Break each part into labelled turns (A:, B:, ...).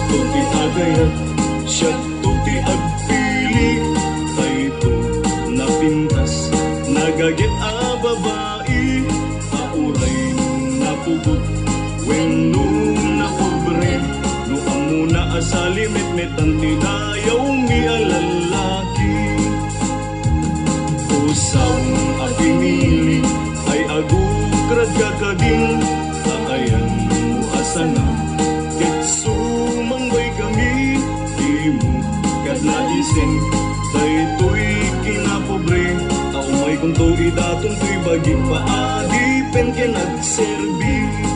A: tuti agayat siya tuti agpili dayto napintas nagagit a babae pauray napugot wenno na pobre no amuna asalimit metanti dayaw mi alalaki usang apimili ay agukrad kakaging takayan mo asana ket sumangbay kami di mo kat naisin daytoy kinapobre taumay kung to idatong to'y bagi paadipen ken nagserbi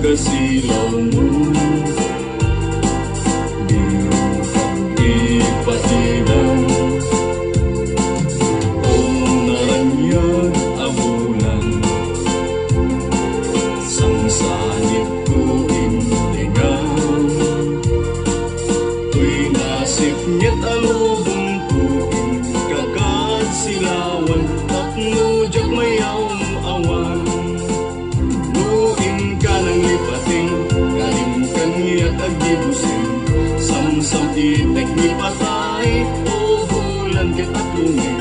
A: kasilaw mo di ipatilaw o naranyag abulan samsanit ko intingaw tuy nasip niyat alubong ko kakad silawan taknujak mayaw awan samsam itek ni patay o bulan ket atlungit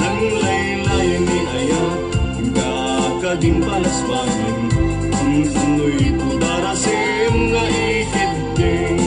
A: nang laylayan ni aya kakading palas bangin ang ano'y tudarasim nga ikiding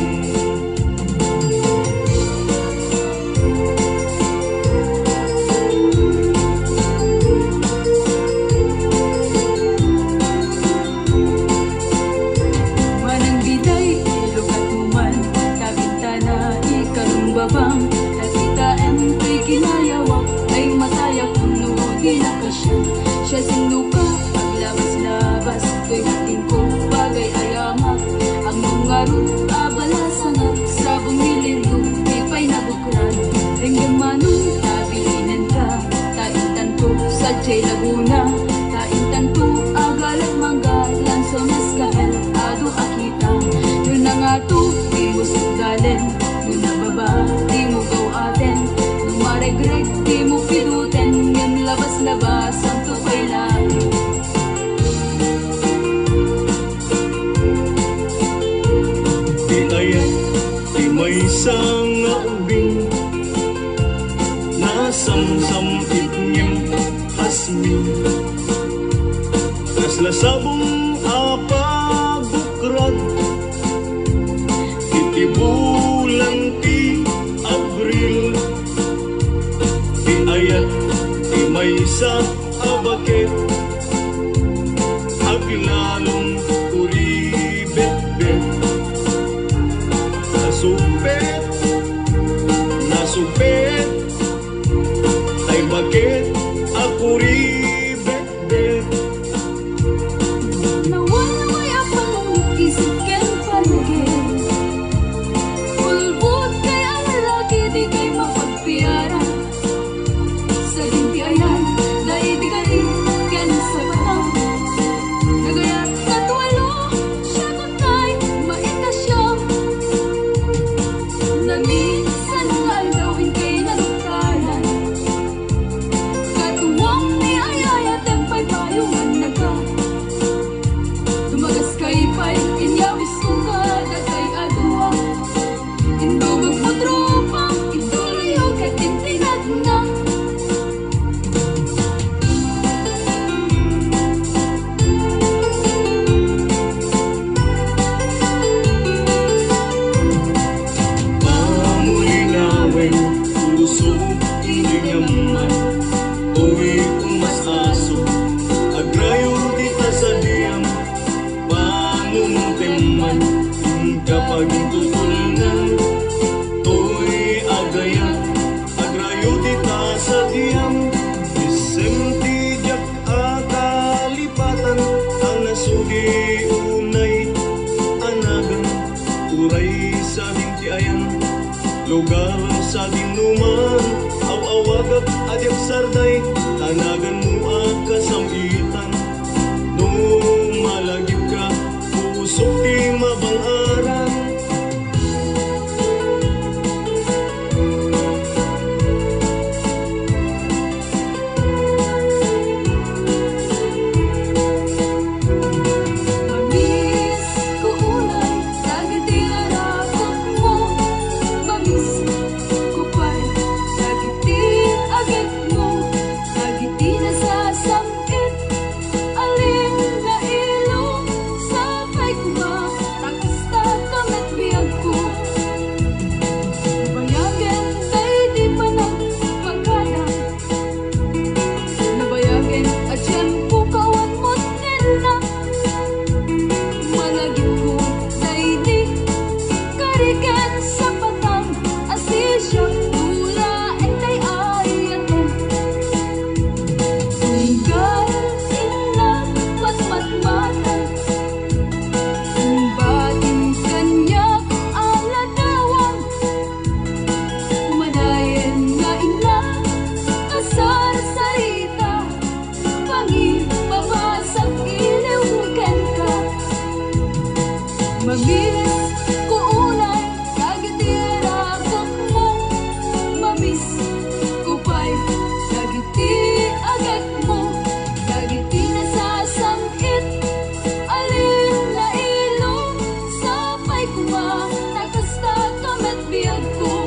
B: siya sinuka, paglabas-labas to'y natin ko bagay ayamak ang mga root, abalasanap sa bumilin pipay na bukran ringgam manong tabilinan ka taintan to sa Jay Laguna taintan to agalat manggalan so naskahel ado akita yun na nga to di mo sugdalen yun na baba di mo gaw aten nung maregreg di mo pinuten yung labas-labas ang tupay lang
A: di ayat di may isang ubing nasamsam itnyem hasmin kaslasabong apabukrad itibulan ti Abril di ayat di may isa abakit lalong uribet-bet. Nasupet, nasupet, ay bakit ako ribet-bet?
B: Nawalaway ang panungisip ken palugin. Ulbot kay ang lalaki di kay mapagpiyaran. Sa dinti ayan, dahil di kali ken sa batang. Nagayat na tuwalo, siya kuntay, maita siyang. Na minsan nga gawin kay nalukaran. Katuwang ni ayaya tempay payungan naga. Tumagas kay pay, inyawis ko kada kay adwa. Indugog mo tropang, ituloy o katintinag na.
A: Pamulinawin, puso, hindi naman. Uwi umasaso, agrayo dita sa diyam. Panunteman, kapag tutulungan. To'y agayat, agrayo dita sa diyam. Isem tijak akalipatan, ang nasugi unay anagan. Uray sa dinti ayan, lugar sa dinuman. Aw-awagap adyap sarday, tanagan mo ang kasamitan. No malagip ka, pusok di mabang-aran.
B: Mamis ko unay, nagitilarakot mo. Mamis ko pa'y nagitin-agit mo. Nagiti na sa samit, alin na ilong. Sabay ko ba, takasta kamat biyag ko. Nabayagan kay di pa ng pagkadang. Nabayagan at yan po kawan mo't nila. Malagip ko dahil di karikan sa patang. Asisya tula entay ayaten. Tunggal ilan matmatmatan. Batin kanya aladawang. Umadayen nga ina kasar sarita. Pangipabasag iliwugan ka. Mamilis ko unay, kagitirakot mo. Mamis ko pa'y nagiti-agad mo. Nagiti na sa samit, alin na ilong. Sabay ko ba, nakasta kamat biyag ko.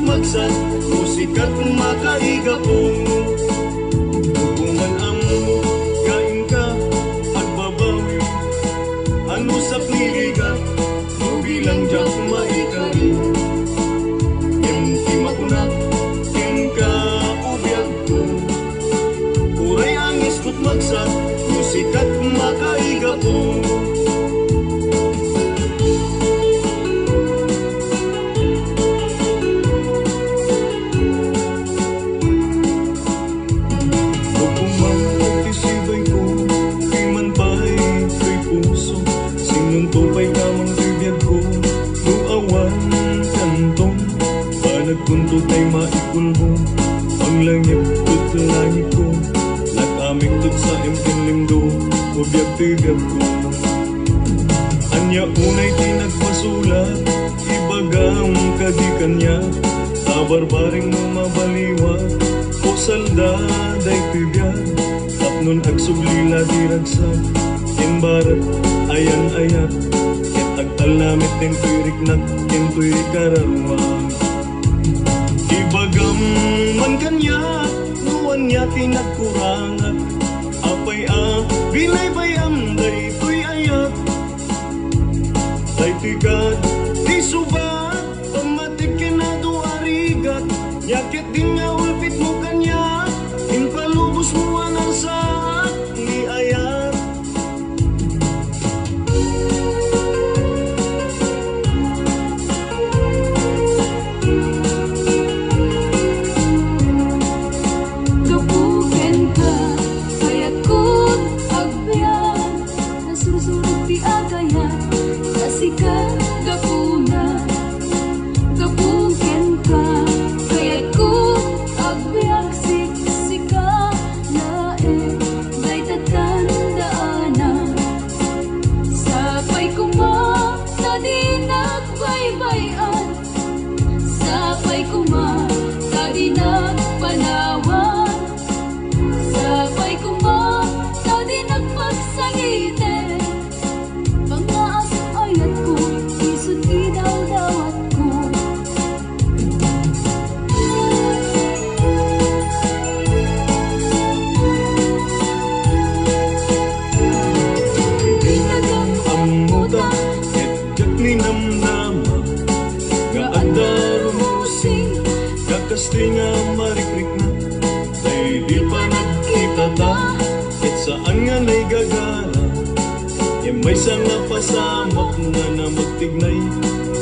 A: magsat, musikat makaiga po. Hukuman ang kain ka at babawi, ano sa piliga, bilang jak maikari. Yemti makunat, yen ka ubiyag ko. Uray ang iskot magsat, musikat makaiga po. Kunto tay maikulbo ang langit tut langit ko, nakamik tut sa imtinlimdo ubiyag tibiyag ko. Anya unay di nagpasulat, ibagam kadikan niya, tabarbaring mo mabaliwa o saldaday tibiyag. Tapnon agsuglila di ragsak, imbarat ayan ayat, ket agtal namit tintoy riknak, tintoy kararwang. Ibagam man kanya, nuwan niya tinagkurangat, apay bilay bayam, daytoy ayat. Daytoy gad, di subat, pamatik kinado arigat, yakit din nga ulpit mo kanya, impalubos mo anang saak, ni ayat. Kakasti nga marikrik na, day di pa nagkita ta, at saan nga na'y gagara. E may nga pasamak nga na magtignay,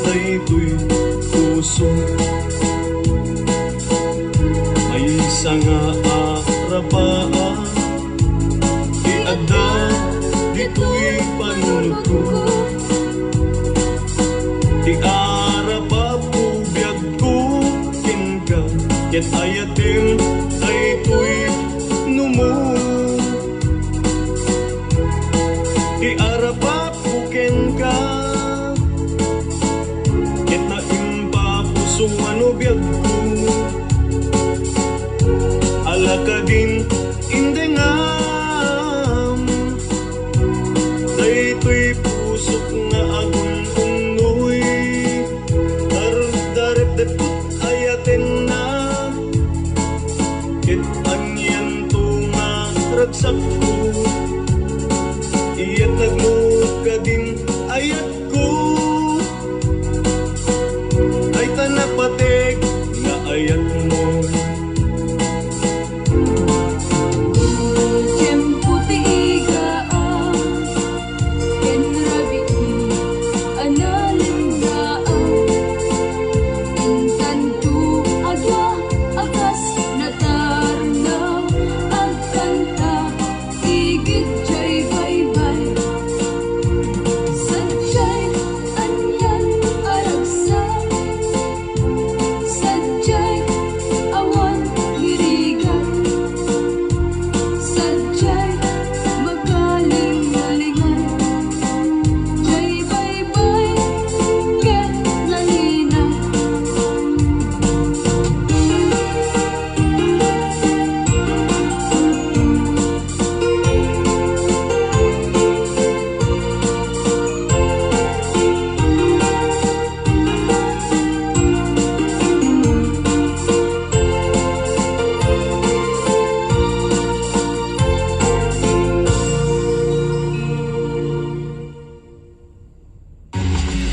A: day to'y puso. May nga arapaan, di adda, di to'y panunod ko. Di arapa po biyag ko, ket ayatim ay tuy numu. Di arapa puken ka, ket na impa puso ano biyag ko.